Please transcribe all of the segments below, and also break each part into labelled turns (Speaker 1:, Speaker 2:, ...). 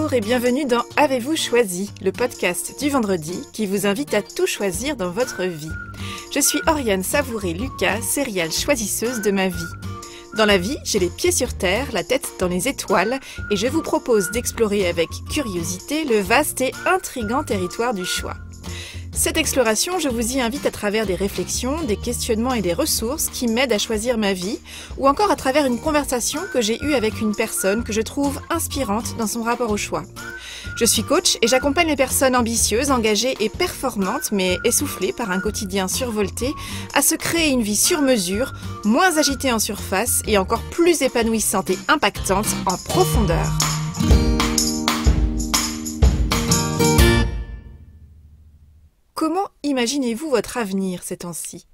Speaker 1: Bonjour et bienvenue dans Avez-vous choisi, le podcast du vendredi qui vous invite à tout choisir dans votre vie. Je suis Oriane Savouré-Lucas, céréale choisisseuse de ma vie. Dans la vie, j'ai les pieds sur terre, la tête dans les étoiles et je vous propose d'explorer avec curiosité le vaste et intrigant territoire du choix. Cette exploration, je vous y invite à travers des réflexions, des questionnements et des ressources qui m'aident à choisir ma vie, ou encore à travers une conversation que j'ai eue avec une personne que je trouve inspirante dans son rapport au choix. Je suis coach et j'accompagne les personnes ambitieuses, engagées et performantes, mais essoufflées par un quotidien survolté, à se créer une vie sur mesure, moins agitée en surface et encore plus épanouissante et impactante en profondeur. Comment imaginez-vous votre avenir ces temps-ci ?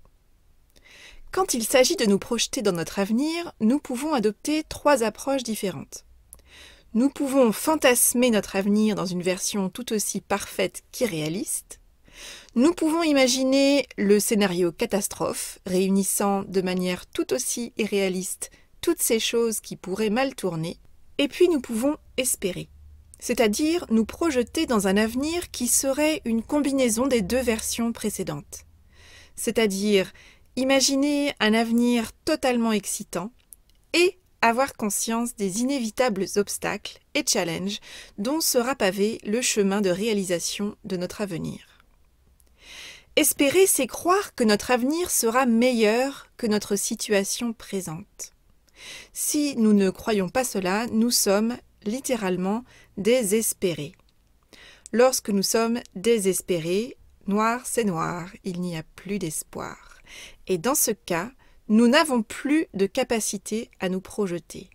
Speaker 1: Quand il s'agit de nous projeter dans notre avenir, nous pouvons adopter 3 approches différentes. Nous pouvons fantasmer notre avenir dans une version tout aussi parfaite qu'irréaliste. Nous pouvons imaginer le scénario catastrophe, réunissant de manière tout aussi irréaliste toutes ces choses qui pourraient mal tourner. Et puis nous pouvons espérer. C'est-à-dire nous projeter dans un avenir qui serait une combinaison des 2 versions précédentes. C'est-à-dire imaginer un avenir totalement excitant et avoir conscience des inévitables obstacles et challenges dont sera pavé le chemin de réalisation de notre avenir. Espérer, c'est croire que notre avenir sera meilleur que notre situation présente. Si nous ne croyons pas cela, nous sommes littéralement désespérés. Lorsque nous sommes désespérés, noir c'est noir, il n'y a plus d'espoir. Et dans ce cas, nous n'avons plus de capacité à nous projeter.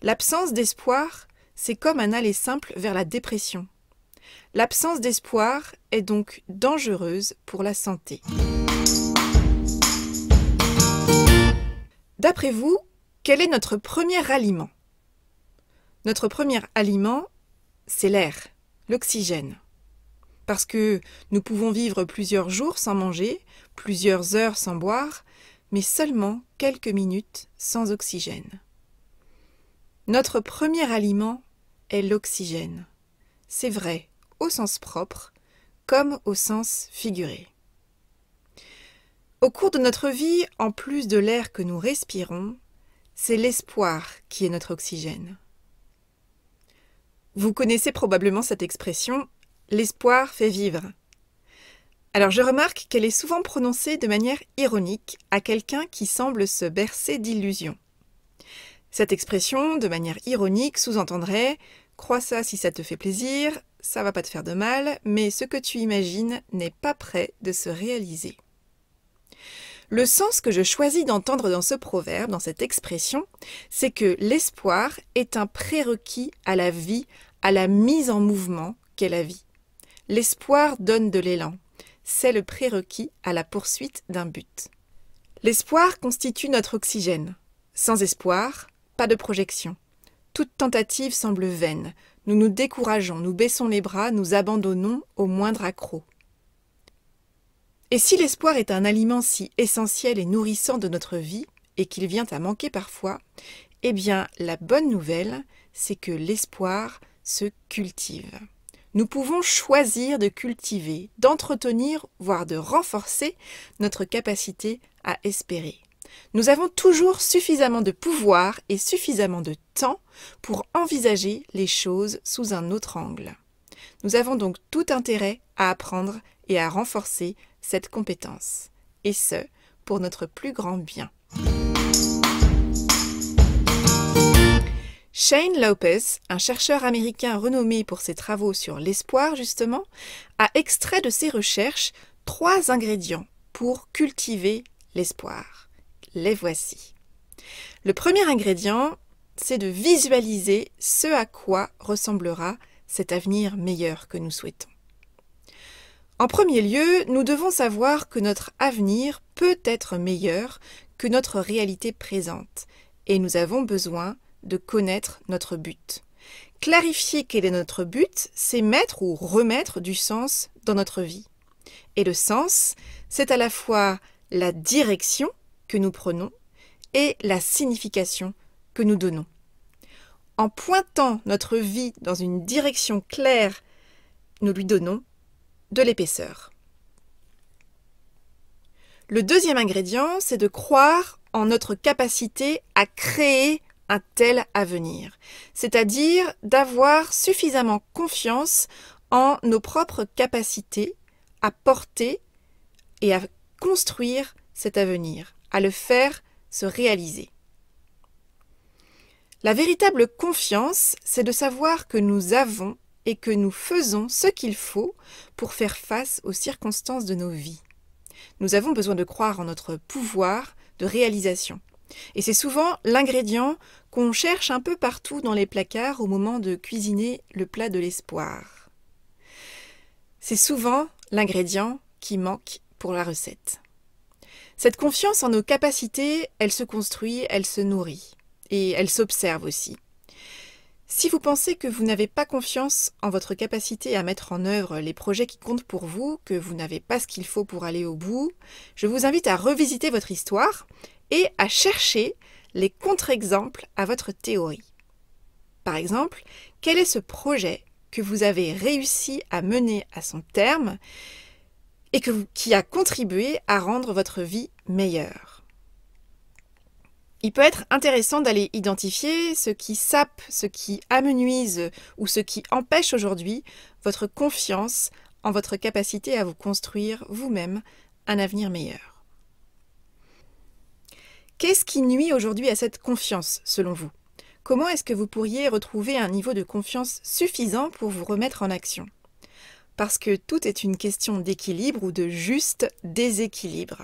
Speaker 1: L'absence d'espoir, c'est comme un aller simple vers la dépression. L'absence d'espoir est donc dangereuse pour la santé. D'après vous, quel est notre premier aliment ? Notre premier aliment, c'est l'air, l'oxygène. Parce que nous pouvons vivre plusieurs jours sans manger, plusieurs heures sans boire, mais seulement quelques minutes sans oxygène. Notre premier aliment est l'oxygène. C'est vrai, au sens propre, comme au sens figuré. Au cours de notre vie, en plus de l'air que nous respirons, c'est l'espoir qui est notre oxygène. Vous connaissez probablement cette expression « l'espoir fait vivre ». Alors je remarque qu'elle est souvent prononcée de manière ironique à quelqu'un qui semble se bercer d'illusions. Cette expression, de manière ironique, sous-entendrait « crois ça si ça te fait plaisir, ça va pas te faire de mal, mais ce que tu imagines n'est pas prêt de se réaliser ». Le sens que je choisis d'entendre dans ce proverbe, dans cette expression, c'est que l'espoir est un prérequis à la vie, à la mise en mouvement qu'est la vie. L'espoir donne de l'élan. C'est le prérequis à la poursuite d'un but. L'espoir constitue notre oxygène. Sans espoir, pas de projection. Toute tentative semble vaine. Nous nous décourageons, nous baissons les bras, nous abandonnons au moindre accroc. Et si l'espoir est un aliment si essentiel et nourrissant de notre vie, et qu'il vient à manquer parfois, eh bien, la bonne nouvelle, c'est que l'espoir se cultive. Nous pouvons choisir de cultiver, d'entretenir, voire de renforcer notre capacité à espérer. Nous avons toujours suffisamment de pouvoir et suffisamment de temps pour envisager les choses sous un autre angle. Nous avons donc tout intérêt à apprendre et à renforcer cette compétence, et ce, pour notre plus grand bien. Shane Lopez, un chercheur américain renommé pour ses travaux sur l'espoir justement, a extrait de ses recherches 3 ingrédients pour cultiver l'espoir. Les voici. Le premier ingrédient, c'est de visualiser ce à quoi ressemblera cet avenir meilleur que nous souhaitons. En premier lieu, nous devons savoir que notre avenir peut être meilleur que notre réalité présente et nous avons besoin de connaître notre but. Clarifier quel est notre but, c'est mettre ou remettre du sens dans notre vie. Et le sens, c'est à la fois la direction que nous prenons et la signification que nous donnons. En pointant notre vie dans une direction claire, nous lui donnons de l'épaisseur. Le deuxième ingrédient, c'est de croire en notre capacité à créer un tel avenir, c'est-à-dire d'avoir suffisamment confiance en nos propres capacités à porter et à construire cet avenir, à le faire se réaliser. La véritable confiance, c'est de savoir que nous avons et que nous faisons ce qu'il faut pour faire face aux circonstances de nos vies. Nous avons besoin de croire en notre pouvoir de réalisation. Et c'est souvent l'ingrédient qu'on cherche un peu partout dans les placards au moment de cuisiner le plat de l'espoir. C'est souvent l'ingrédient qui manque pour la recette. Cette confiance en nos capacités, elle se construit, elle se nourrit et elle s'observe aussi. Si vous pensez que vous n'avez pas confiance en votre capacité à mettre en œuvre les projets qui comptent pour vous, que vous n'avez pas ce qu'il faut pour aller au bout, je vous invite à revisiter votre histoire et à chercher les contre-exemples à votre théorie. Par exemple, quel est ce projet que vous avez réussi à mener à son terme et qui a contribué à rendre votre vie meilleure? Il peut être intéressant d'aller identifier ce qui sape, ce qui amenuise ou ce qui empêche aujourd'hui votre confiance en votre capacité à vous construire vous-même un avenir meilleur. Qu'est-ce qui nuit aujourd'hui à cette confiance, selon vous? Comment est-ce que vous pourriez retrouver un niveau de confiance suffisant pour vous remettre en action? Parce que tout est une question d'équilibre ou de juste déséquilibre.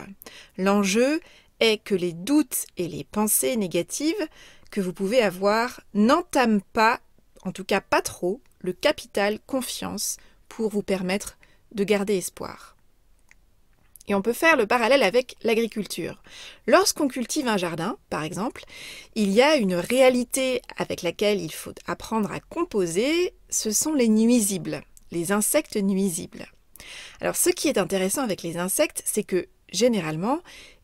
Speaker 1: L'enjeu est que les doutes et les pensées négatives que vous pouvez avoir n'entament pas, en tout cas pas trop, le capital confiance pour vous permettre de garder espoir. Et on peut faire le parallèle avec l'agriculture. Lorsqu'on cultive un jardin, par exemple, il y a une réalité avec laquelle il faut apprendre à composer, ce sont les nuisibles, les insectes nuisibles. Alors ce qui est intéressant avec les insectes, c'est que généralement,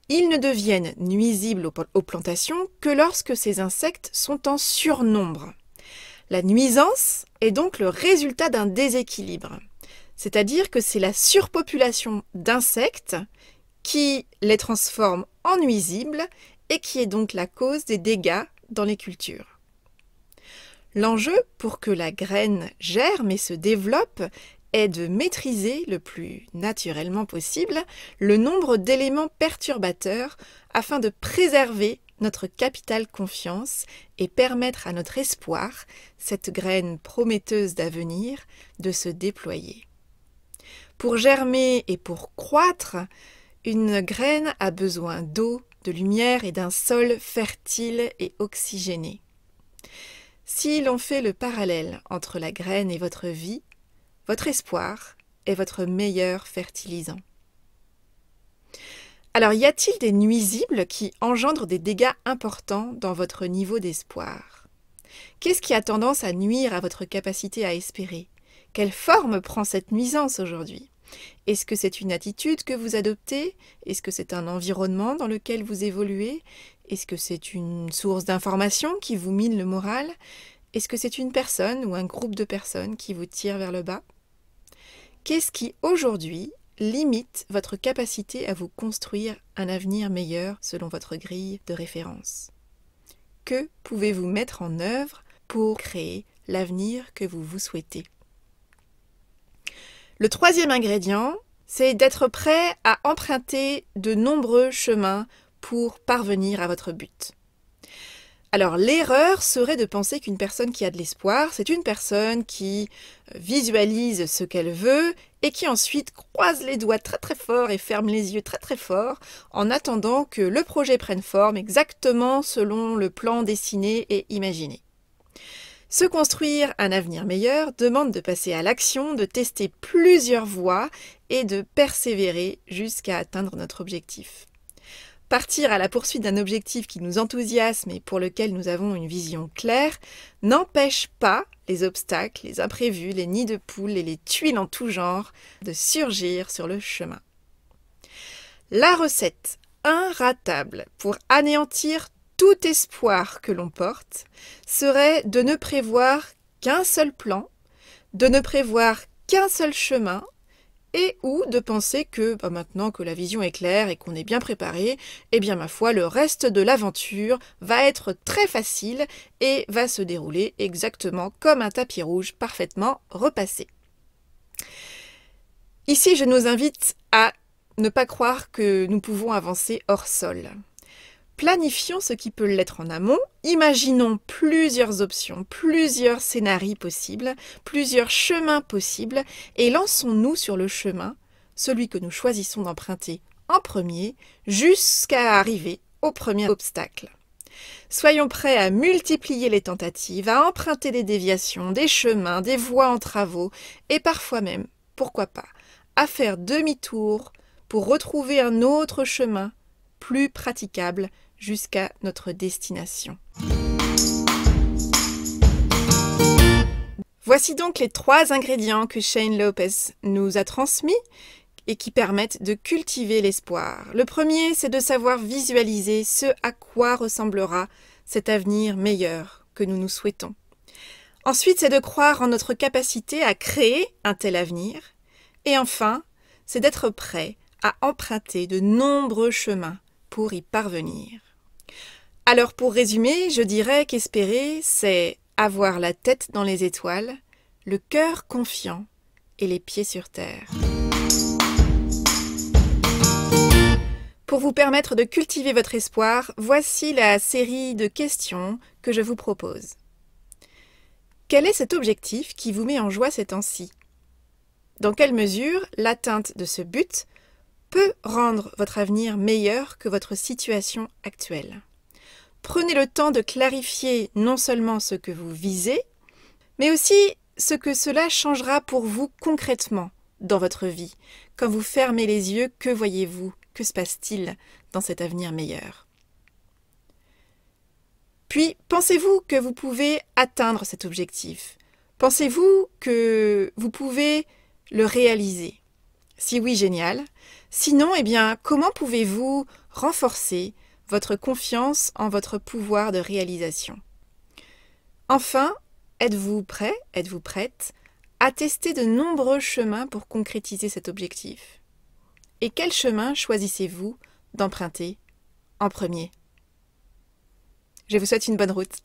Speaker 1: ils ne deviennent nuisibles aux plantations que lorsque ces insectes sont en surnombre. La nuisance est donc le résultat d'un déséquilibre, c'est-à-dire que c'est la surpopulation d'insectes qui les transforme en nuisibles et qui est donc la cause des dégâts dans les cultures. L'enjeu pour que la graine germe et se développe est de maîtriser le plus naturellement possible le nombre d'éléments perturbateurs afin de préserver notre capital confiance et permettre à notre espoir, cette graine prometteuse d'avenir, de se déployer. Pour germer et pour croître, une graine a besoin d'eau, de lumière et d'un sol fertile et oxygéné. Si l'on fait le parallèle entre la graine et votre vie, votre espoir est votre meilleur fertilisant. Alors, y a-t-il des nuisibles qui engendrent des dégâts importants dans votre niveau d'espoir? Qu'est-ce qui a tendance à nuire à votre capacité à espérer? Quelle forme prend cette nuisance aujourd'hui? Est-ce que c'est une attitude que vous adoptez? Est-ce que c'est un environnement dans lequel vous évoluez? Est-ce que c'est une source d'information qui vous mine le moral? Est-ce que c'est une personne ou un groupe de personnes qui vous tire vers le bas? Qu'est-ce qui, aujourd'hui, limite votre capacité à vous construire un avenir meilleur selon votre grille de référence? Que pouvez-vous mettre en œuvre pour créer l'avenir que vous vous souhaitez? Le troisième ingrédient, c'est d'être prêt à emprunter de nombreux chemins pour parvenir à votre but. Alors, l'erreur serait de penser qu'une personne qui a de l'espoir, c'est une personne qui visualise ce qu'elle veut et qui ensuite croise les doigts très très fort et ferme les yeux très très fort en attendant que le projet prenne forme exactement selon le plan dessiné et imaginé. Se construire un avenir meilleur demande de passer à l'action, de tester plusieurs voies et de persévérer jusqu'à atteindre notre objectif. Partir à la poursuite d'un objectif qui nous enthousiasme et pour lequel nous avons une vision claire n'empêche pas les obstacles, les imprévus, les nids de poules et les tuiles en tout genre de surgir sur le chemin. La recette inratable pour anéantir tout espoir que l'on porte serait de ne prévoir qu'un seul plan, de ne prévoir qu'un seul chemin, et ou de penser que maintenant que la vision est claire et qu'on est bien préparé, eh bien ma foi, le reste de l'aventure va être très facile et va se dérouler exactement comme un tapis rouge parfaitement repassé. Ici, je nous invite à ne pas croire que nous pouvons avancer hors sol. Planifions ce qui peut l'être en amont, imaginons plusieurs options, plusieurs scénarios possibles, plusieurs chemins possibles, et lançons-nous sur le chemin, celui que nous choisissons d'emprunter en premier, jusqu'à arriver au premier obstacle. Soyons prêts à multiplier les tentatives, à emprunter des déviations, des chemins, des voies en travaux, et parfois même, pourquoi pas, à faire demi-tour pour retrouver un autre chemin plus praticable jusqu'à notre destination. Voici donc les 3 ingrédients que Shane Lopez nous a transmis et qui permettent de cultiver l'espoir. Le premier, c'est de savoir visualiser ce à quoi ressemblera cet avenir meilleur que nous nous souhaitons. Ensuite, c'est de croire en notre capacité à créer un tel avenir. Et enfin, c'est d'être prêt à emprunter de nombreux chemins pour y parvenir. Alors pour résumer, je dirais qu'espérer, c'est avoir la tête dans les étoiles, le cœur confiant et les pieds sur terre. Pour vous permettre de cultiver votre espoir, voici la série de questions que je vous propose. Quel est cet objectif qui vous met en joie ces temps-ci? Dans quelle mesure l'atteinte de ce but peut rendre votre avenir meilleur que votre situation actuelle? Prenez le temps de clarifier non seulement ce que vous visez, mais aussi ce que cela changera pour vous concrètement dans votre vie. Quand vous fermez les yeux, que voyez-vous? Que se passe-t-il dans cet avenir meilleur? Puis, pensez-vous que vous pouvez atteindre cet objectif? Pensez-vous que vous pouvez le réaliser? Si oui, génial. Sinon, eh bien, comment pouvez-vous renforcer votre confiance en votre pouvoir de réalisation? Enfin, êtes-vous prêt, êtes-vous prête à tester de nombreux chemins pour concrétiser cet objectif? Et quel chemin choisissez-vous d'emprunter en premier? Je vous souhaite une bonne route.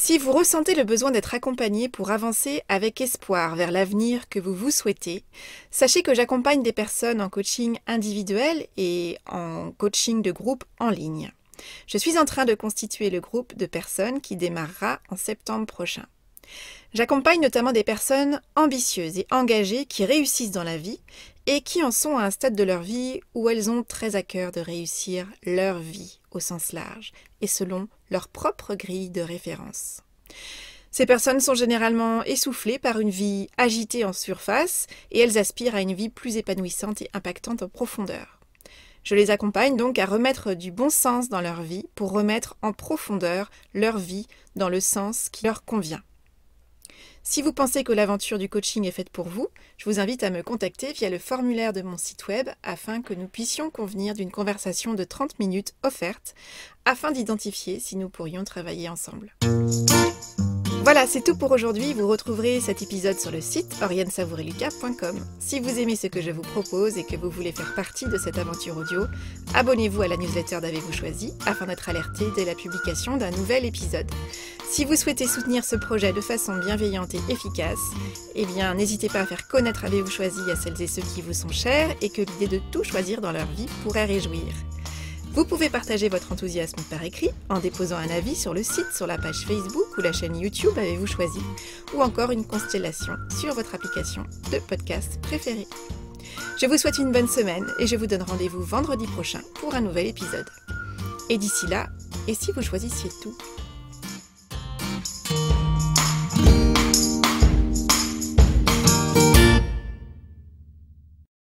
Speaker 1: Si vous ressentez le besoin d'être accompagné pour avancer avec espoir vers l'avenir que vous vous souhaitez, sachez que j'accompagne des personnes en coaching individuel et en coaching de groupe en ligne. Je suis en train de constituer le groupe de personnes qui démarrera en septembre prochain. J'accompagne notamment des personnes ambitieuses et engagées qui réussissent dans la vie et qui en sont à un stade de leur vie où elles ont très à cœur de réussir leur vie au sens large et selon leur propre grille de référence. Ces personnes sont généralement essoufflées par une vie agitée en surface et elles aspirent à une vie plus épanouissante et impactante en profondeur. Je les accompagne donc à remettre du bon sens dans leur vie pour remettre en profondeur leur vie dans le sens qui leur convient. Si vous pensez que l'aventure du coaching est faite pour vous, je vous invite à me contacter via le formulaire de mon site web afin que nous puissions convenir d'une conversation de 30 minutes offerte afin d'identifier si nous pourrions travailler ensemble. Voilà, c'est tout pour aujourd'hui. Vous retrouverez cet épisode sur le site oriansavoureluca.com. Si vous aimez ce que je vous propose et que vous voulez faire partie de cette aventure audio, abonnez-vous à la newsletter d'Avez-vous choisi afin d'être alerté dès la publication d'un nouvel épisode. Si vous souhaitez soutenir ce projet de façon bienveillante et efficace, eh bien n'hésitez pas à faire connaître Avez-vous choisi à celles et ceux qui vous sont chers et que l'idée de tout choisir dans leur vie pourrait réjouir. Vous pouvez partager votre enthousiasme par écrit en déposant un avis sur le site, sur la page Facebook ou la chaîne YouTube Avez-vous choisi, ou encore une constellation sur votre application de podcast préférée. Je vous souhaite une bonne semaine et je vous donne rendez-vous vendredi prochain pour un nouvel épisode. Et d'ici là, et si vous choisissiez tout ?